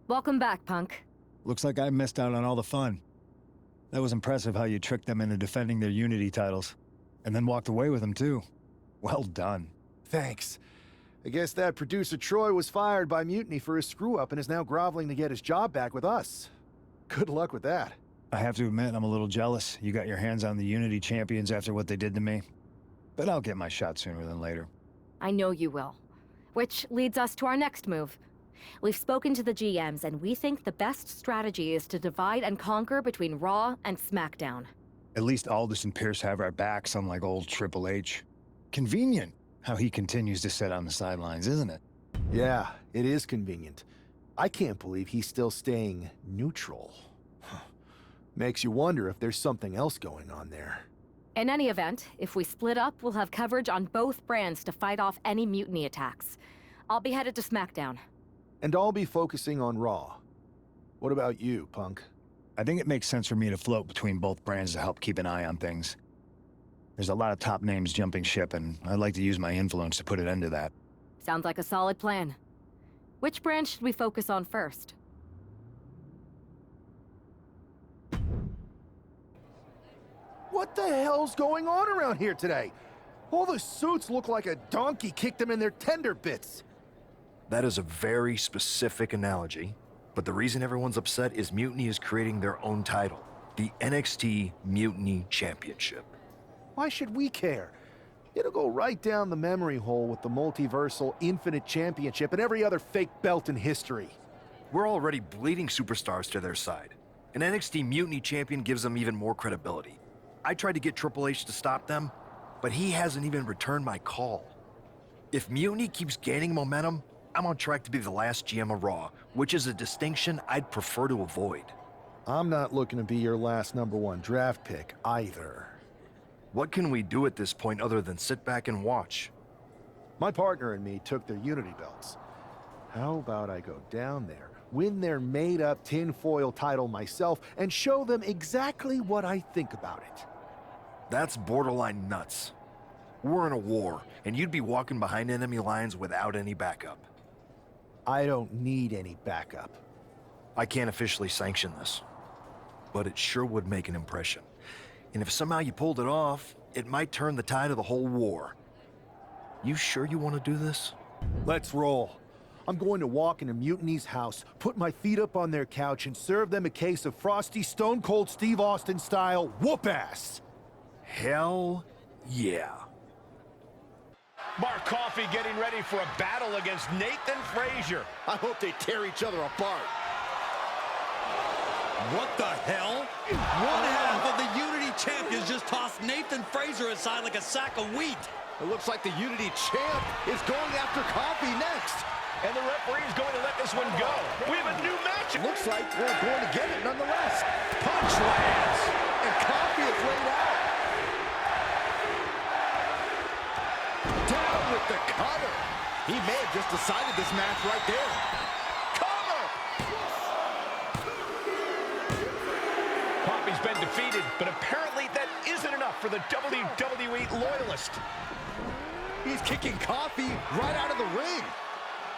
Welcome back, Punk. Looks like I missed out on all the fun. That was impressive how you tricked them into defending their Unity titles. And then walked away with them, too. Well done. Thanks. I guess that producer Troy was fired by Mutiny for his screw-up and is now groveling to get his job back with us. Good luck with that. I have to admit, I'm a little jealous. You got your hands on the Unity champions after what they did to me. But I'll get my shot sooner than later. I know you will. Which leads us to our next move. We've spoken to the GMs, and we think the best strategy is to divide and conquer between Raw and SmackDown. At least Aldous and Pierce have our backs, unlike old Triple H. Convenient how he continues to sit on the sidelines, isn't it? Yeah, it is convenient. I can't believe he's still staying neutral. Makes you wonder if there's something else going on there. In any event, if we split up, we'll have coverage on both brands to fight off any Mutiny attacks. I'll be headed to SmackDown. And I'll be focusing on Raw. What about you, Punk? I think it makes sense for me to float between both brands to help keep an eye on things. There's a lot of top names jumping ship, and I'd like to use my influence to put an end to that. Sounds like a solid plan. Which brand should we focus on first? What the hell's going on around here today? All the suits look like a donkey kicked them in their tender bits. That is a very specific analogy, but the reason everyone's upset is Mutiny is creating their own title, the NXT Mutiny Championship. Why should we care? It'll go right down the memory hole with the multiversal Infinite Championship and every other fake belt in history. We're already bleeding superstars to their side. An NXT Mutiny champion gives them even more credibility. I tried to get Triple H to stop them, but he hasn't even returned my call. If Mutiny keeps gaining momentum, I'm on track to be the last GM of Raw, which is a distinction I'd prefer to avoid. I'm not looking to be your last #1 draft pick either. What can we do at this point other than sit back and watch? My partner and me took their Unity belts. How about I go down there, win their made-up tinfoil title myself, and show them exactly what I think about it? That's borderline nuts. We're in a war, and you'd be walking behind enemy lines without any backup. I don't need any backup. I can't officially sanction this, but it sure would make an impression. And if somehow you pulled it off, it might turn the tide of the whole war. You sure you want to do this? Let's roll. I'm going to walk into Mutiny's house, put my feet up on their couch, and serve them a case of frosty Stone Cold Steve Austin style whoop-ass. Hell yeah. Mark Coffey getting ready for a battle against Nathan Frazier. I hope they tear each other apart. What the hell? One half of the Unity champions just tossed Nathan Frazier aside like a sack of wheat. It looks like the Unity champ is going after Coffey next. And the referee's going to let this one go. We have a new match. Looks like they're going to get it nonetheless. Punch lands. And Coffey is laid out. Down with the cover. He may have just decided this match right there. Cover! Coffey's been defeated, but apparently that isn't enough for the WWE loyalist. He's kicking Coffey right out of the ring.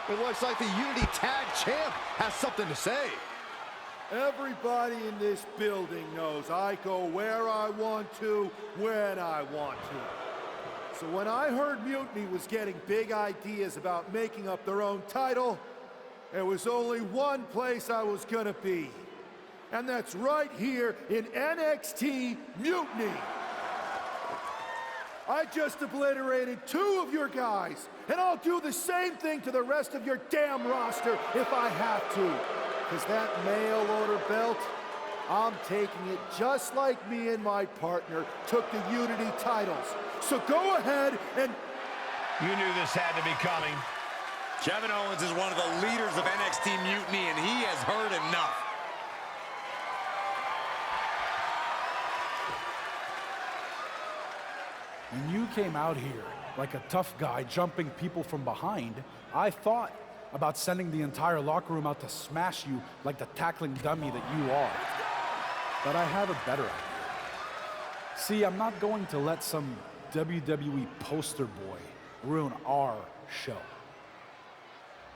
It looks like the Unity Tag Champ has something to say. Everybody in this building knows I go where I want to, when I want to. So when I heard Mutiny was getting big ideas about making up their own title, there was only one place I was gonna be. And that's right here in NXT Mutiny. I just obliterated 2 of your guys, and I'll do the same thing to the rest of your damn roster if I have to. Because that mail order belt, I'm taking it just like me and my partner took the Unity titles. So go ahead and... You knew this had to be coming. Kevin Owens is one of the leaders of NXT Mutiny, and he has heard enough. When you came out here like a tough guy jumping people from behind, I thought about sending the entire locker room out to smash you like the tackling dummy that you are. But I have a better idea. See, I'm not going to let some WWE poster boy ruin our show.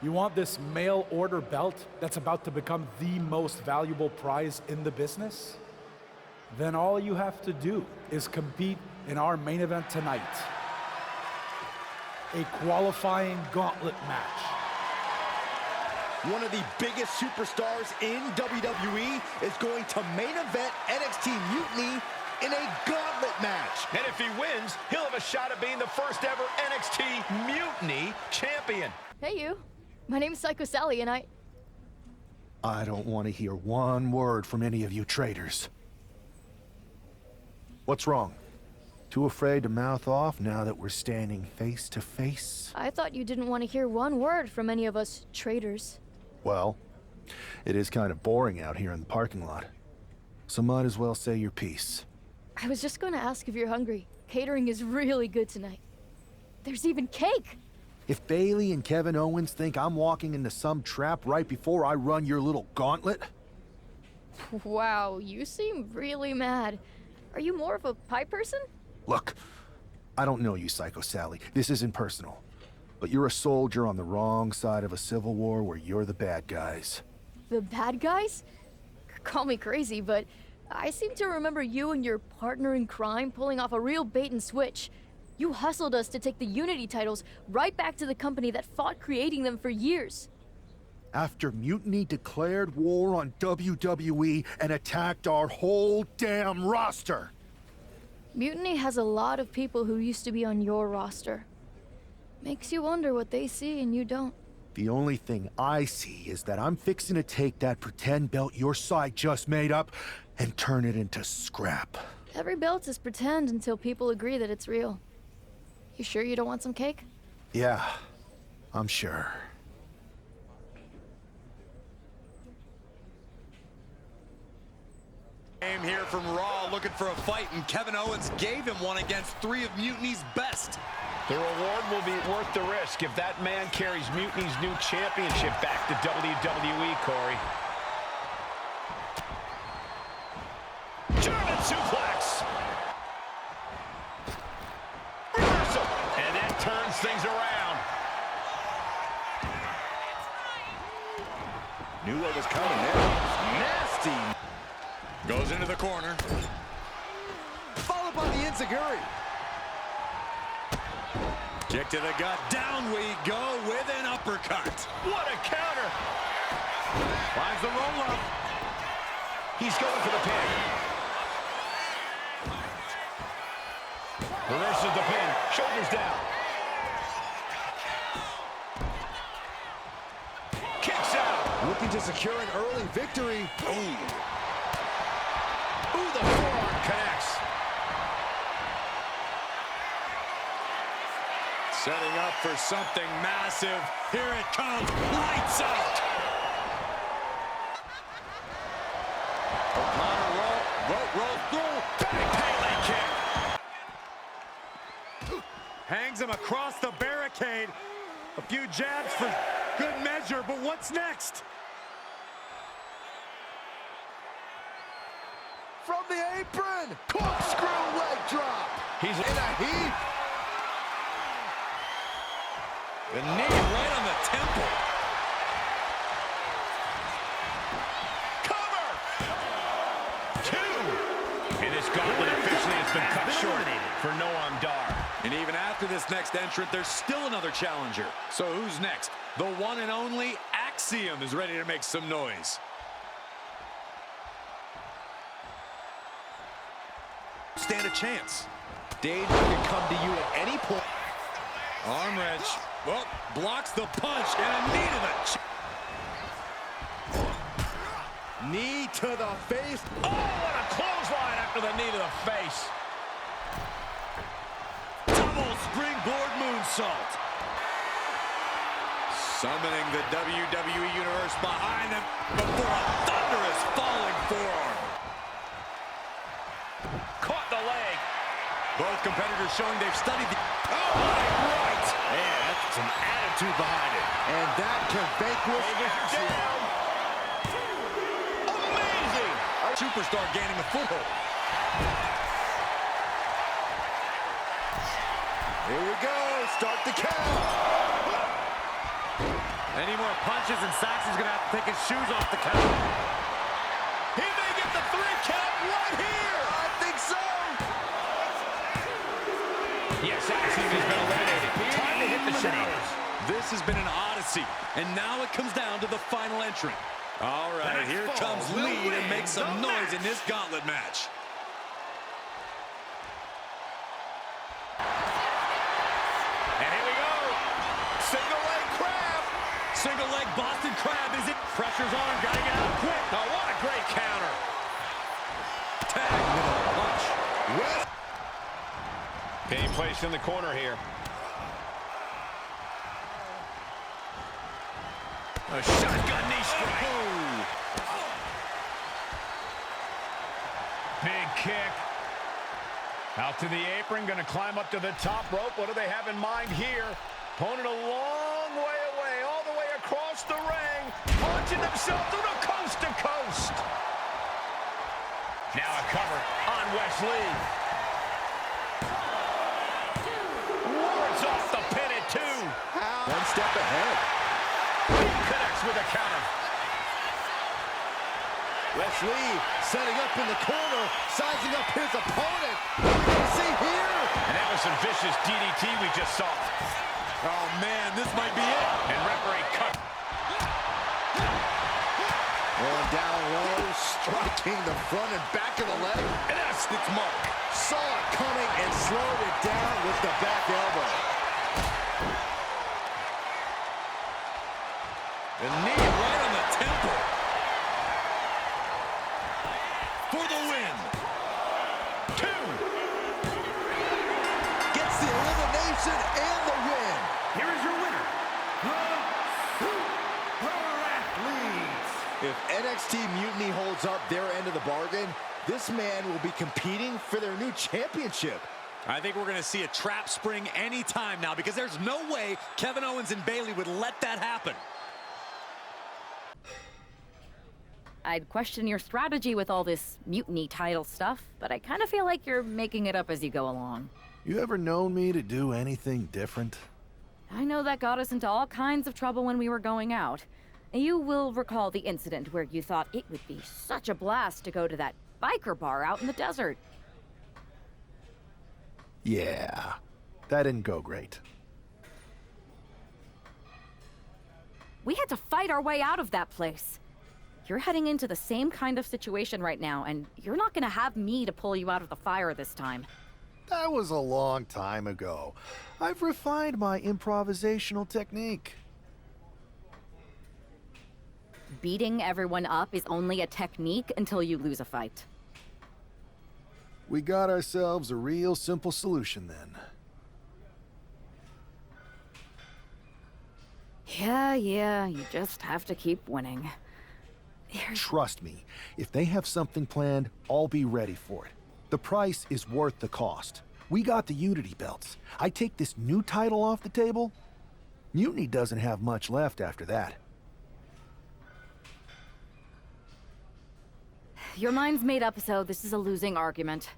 You want this mail order belt that's about to become the most valuable prize in the business? Then all you have to do is compete in our main event tonight. A qualifying gauntlet match. One of the biggest superstars in WWE is going to main event NXT Mutiny in a gauntlet match. And if he wins, he'll have a shot at being the first ever NXT Mutiny champion. Hey, you. My name's Psycho Sally, and I don't want to hear one word from any of you traitors. What's wrong? Too afraid to mouth off now that we're standing face to face? I thought you didn't want to hear one word from any of us traitors. Well, it is kind of boring out here in the parking lot. So might as well say your piece. I was just going to ask if you're hungry. Catering is really good tonight. There's even cake! If Bailey and Kevin Owens think I'm walking into some trap right before I run your little gauntlet... Wow, you seem really mad. Are you more of a pie person? Look, I don't know you, Psycho Sally. This isn't personal. But you're a soldier on the wrong side of a civil war where you're the bad guys. The bad guys? Call me crazy, but I seem to remember you and your partner in crime pulling off a real bait and switch. You hustled us to take the Unity titles right back to the company that fought creating them for years. After Mutiny declared war on WWE and attacked our whole damn roster. Mutiny has a lot of people who used to be on your roster. Makes you wonder what they see and you don't. The only thing I see is that I'm fixing to take that pretend belt your side just made up and turn it into scrap. Every belt is pretend until people agree that it's real. You sure you don't want some cake? Yeah, I'm sure. Came here from Raw looking for a fight, and Kevin Owens gave him one against 3 of Mutiny's best. The reward will be worth the risk if that man carries Mutiny's new championship back to WWE, Corey. German suplex! Reversal! And that turns things around. Knew what was coming there. Nasty. Goes into the corner. Followed by the enziguri. Kick to the gut. Down we go with an uppercut. What a counter! Finds the roll-up. He's going for the pin. Reverses the pin. Shoulders down. Kicks out. Looking to secure an early victory. Boom. Ooh, the forearm connects. Setting up for something massive. Here it comes. Lights out. Roll through. Pele kick. Hangs him across the barricade. A few jabs for good measure, but what's next? From the apron. Corkscrew leg drop. He's in a heap. The knee right on the temple. Cover! 2. And this gauntlet officially has been cut short for Noam Dar. And even after this next entrant, there's still another challenger. So who's next? The one and only Axiom is ready to make some noise. Stand a chance. Danger can come to you at any point. Arm wrench. Well, blocks the punch and a knee to the... Knee to the face. Oh, what a clothesline after the knee to the face. Double springboard moonsault. Summoning the WWE Universe behind them before a thunderous falling forearm. Caught the leg. Both competitors showing they've studied the... Oh, right. And that's some attitude behind it. And that can vanquish Axiom. Down. Amazing. Our superstar gaining a foothold. Here we go. Start the count. Any more punches and Saxon's gonna have to take his shoes off the counter. He may get the 3 count right here. I think so. Yes, Saxon has been eliminated. Time to hit the showers. This has been an odyssey, and now it comes down to the final entrant. All right, here comes Lee to make some noise in this gauntlet match. And here we go. Single leg crab. Single leg Boston Crab, is it? Pressure's on him, gotta get out quick. Oh, what a great counter. Tag with a punch. West. Being placed in the corner here. A shotgun knee strike. Big kick. Out to the apron, going to climb up to the top rope. What do they have in mind here? Opponent a long way away, all the way across the ring. Launching themselves through the coast to coast. Now a cover on Wesley. Wards off the pin at 2. One step ahead. Connects with a counter. Wesley setting up in the corner, sizing up his opponent. What are we going to see here? And that was some vicious DDT we just saw. Oh, man, this might be it. And referee cut. Going down low, striking the front and back of the leg. And that's its mark. Saw it coming and slowed it down with the back elbow. The knee right on the temple. For the win. 2. Gets the elimination and the win. Here is your winner, the Super Athletes. If NXT Mutiny holds up their end of the bargain, this man will be competing for their new championship. I think we're going to see a trap spring anytime now, because there's no way Kevin Owens and Bayley would let that happen. I'd question your strategy with all this mutiny title stuff, but I kind of feel like you're making it up as you go along. You ever known me to do anything different? I know that got us into all kinds of trouble when we were going out. You will recall the incident where you thought it would be such a blast to go to that biker bar out in the desert. Yeah, that didn't go great. We had to fight our way out of that place. You're heading into the same kind of situation right now, and you're not gonna have me to pull you out of the fire this time. That was a long time ago. I've refined my improvisational technique. Beating everyone up is only a technique until you lose a fight. We got ourselves a real simple solution then. Yeah, you just have to keep winning. Trust me, if they have something planned, I'll be ready for it. The price is worth the cost. We got the Unity belts. I take this new title off the table, Mutiny doesn't have much left after that. Your mind's made up, so this is a losing argument.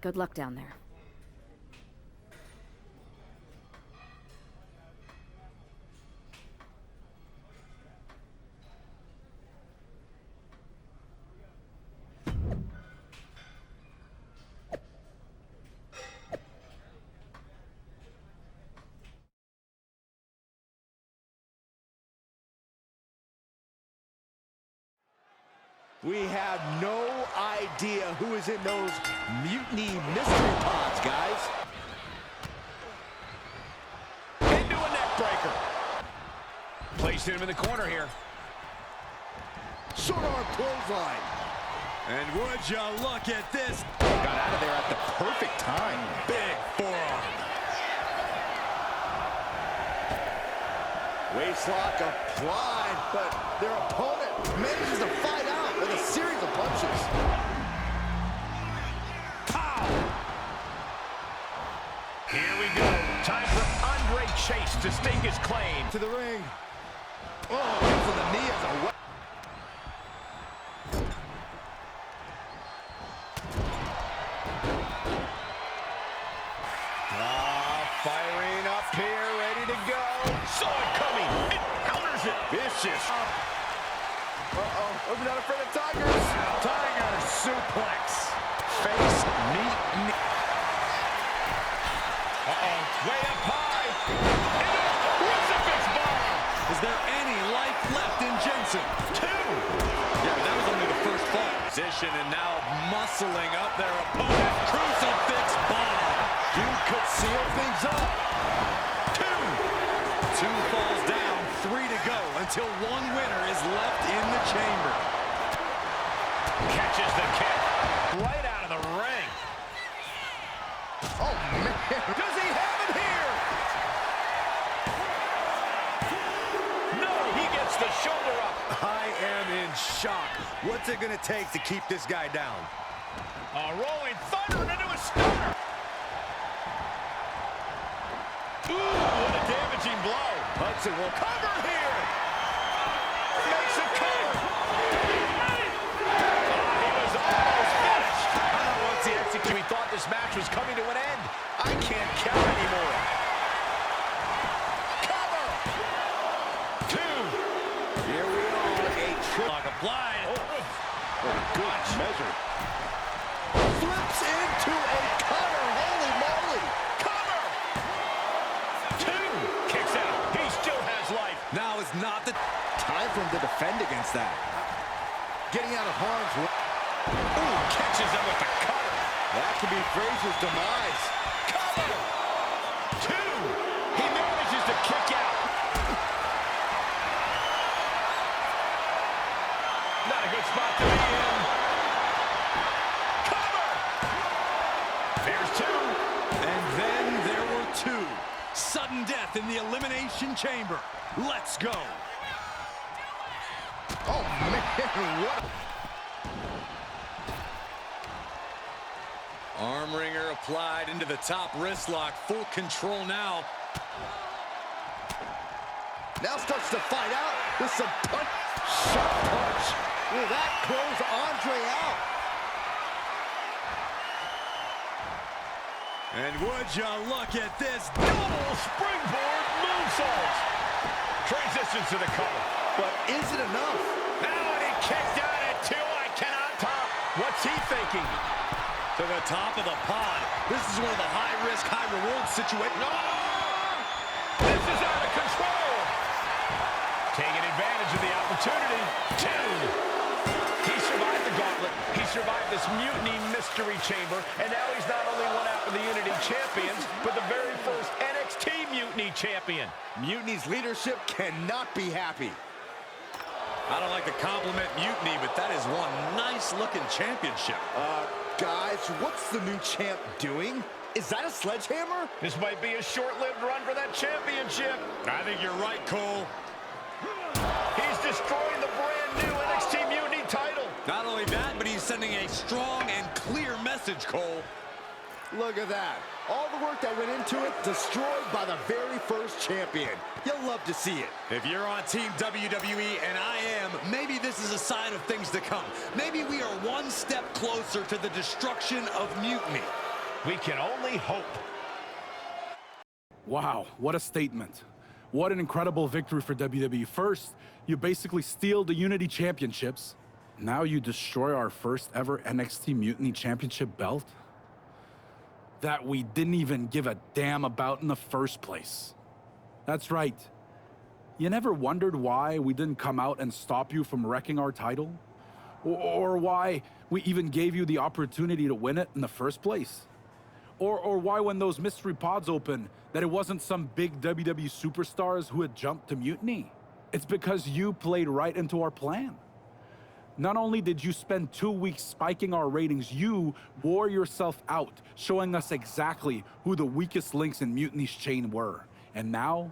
Good luck down there. We have no idea who is in those Mutiny mystery pods, guys. Into a neck breaker. Placing him in the corner here. Short arm clothesline. And would you look at this? Got out of there at the perfect time. Big forearm. Waistlock applied, but their opponent manages to fight out with a series of punches. Pow! Here we go. Time for Andre Chase to stake his claim. To the ring. Oh, for the knee as a weapon. Firing up here, ready to go. Saw it coming. vicious. We're not afraid of tigers. Tiger suplex. Face, knee. Way up high. Crucifix bomb. Is there any life left in Jensen? 2. Yeah, that was only the first fall. Position and now muscling up their opponent. Crucifix bomb. You could seal things up. 2. 2 falls down, 3 to go until one winner is left in the chamber. Catches the kick. Right out of the ring. Oh, man. Does he have it here? No, he gets the shoulder up. I am in shock. What's it going to take to keep this guy down? A rolling thunder into a stunner. Ooh, what a damaging blow. Hudson will Cover here. Makes a cover. He was almost finished. Once he executed, he thought this match was coming to an end. I can't count anymore. Cover. 2. Here we are, a Lock applied. good measure. Flips into a cutter. Holy moly. Cover. 2. Kicks out. He still has life. Now is not the Time for him to defend against that. Getting out of harm's way. Ooh, catches him with the cutter. That could be Frazier's demise. Cover. 2. He manages to kick out. Not a good spot to be in. Cover. There's 2. And then there were 2. Sudden death in the Elimination Chamber. Let's go. Oh, man, what? Arm wringer applied into the top wrist lock. Full control now. Now starts to fight out with some punch. Sharp punch. Will that close Andre out? And would you look at this? Double springboard moonsault. Transitions to the cover. But is it enough? Now and he kicked out at 2. I cannot top. What's he thinking? To the top of the pod. This is one of the high-risk, high-reward situations. No! This is out of control. Taking advantage of the opportunity. 2. He survived the gauntlet. He survived this mutiny mystery chamber. And now he's not only one out for the Unity Champions, but the very first NXT Mutiny Champion. Mutiny's leadership cannot be happy. I don't like to compliment Mutiny, but that is one nice-looking championship. Guys, what's the new champ doing? Is that a sledgehammer? This might be a short-lived run for that championship. I think you're right, Cole. He's destroying the brand-new NXT Mutiny title. Not only that, but he's sending a strong and clear message, Cole. Look at that. All the work that went into it, destroyed by the very first champion. You'll love to see it. If you're on Team WWE, and I am, maybe this is a sign of things to come. Maybe we are one step closer to the destruction of Mutiny. We can only hope. Wow, what a statement. What an incredible victory for WWE. First, you basically steal the Unity Championships. Now you destroy our first ever NXT Mutiny Championship belt that we didn't even give a damn about in the first place. That's right. You never wondered why we didn't come out and stop you from wrecking our title? Or why we even gave you the opportunity to win it in the first place? Or why when those mystery pods opened, that it wasn't some big WWE superstars who had jumped to Mutiny? It's because you played right into our plan. Not only did you spend 2 weeks spiking our ratings, you wore yourself out, showing us exactly who the weakest links in Mutiny's chain were. And now,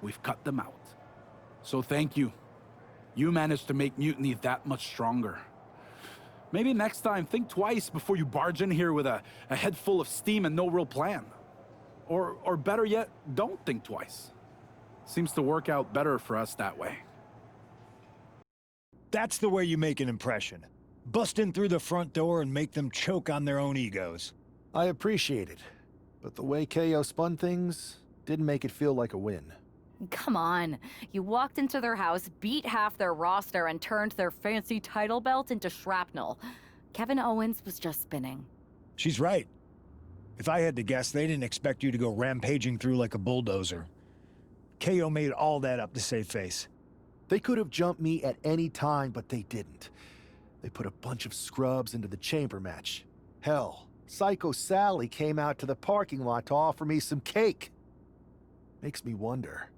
we've cut them out. So thank you. You managed to make Mutiny that much stronger. Maybe next time, think twice before you barge in here with a head full of steam and no real plan. Or better yet, don't think twice. Seems to work out better for us that way. That's the way you make an impression. Bust in through the front door and make them choke on their own egos. I appreciate it, but the way KO spun things didn't make it feel like a win. Come on. You walked into their house, beat half their roster, and turned their fancy title belt into shrapnel. Kevin Owens was just spinning. She's right. If I had to guess, they didn't expect you to go rampaging through like a bulldozer. KO made all that up to save face. They could have jumped me at any time, but they didn't. They put a bunch of scrubs into the chamber match. Hell, Psycho Sally came out to the parking lot to offer me some cake. Makes me wonder.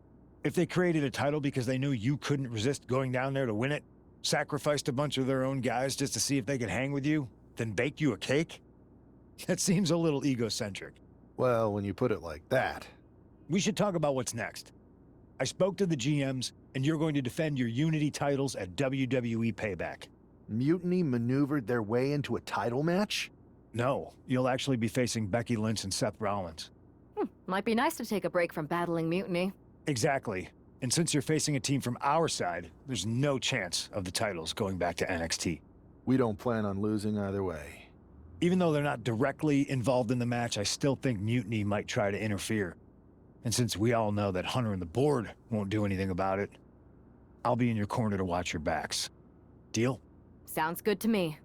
If they created a title because they knew you couldn't resist going down there to win it, sacrificed a bunch of their own guys just to see if they could hang with you, then baked you a cake? That seems a little egocentric. Well, when you put it like that. We should talk about what's next. I spoke to the GMs, and you're going to defend your Unity titles at WWE Payback. Mutiny maneuvered their way into a title match? No, you'll actually be facing Becky Lynch and Seth Rollins. Might be nice to take a break from battling Mutiny. Exactly. And since you're facing a team from our side, there's no chance of the titles going back to NXT. We don't plan on losing either way. Even though they're not directly involved in the match, I still think Mutiny might try to interfere. And since we all know that Hunter and the board won't do anything about it, I'll be in your corner to watch your backs. Deal? Sounds good to me.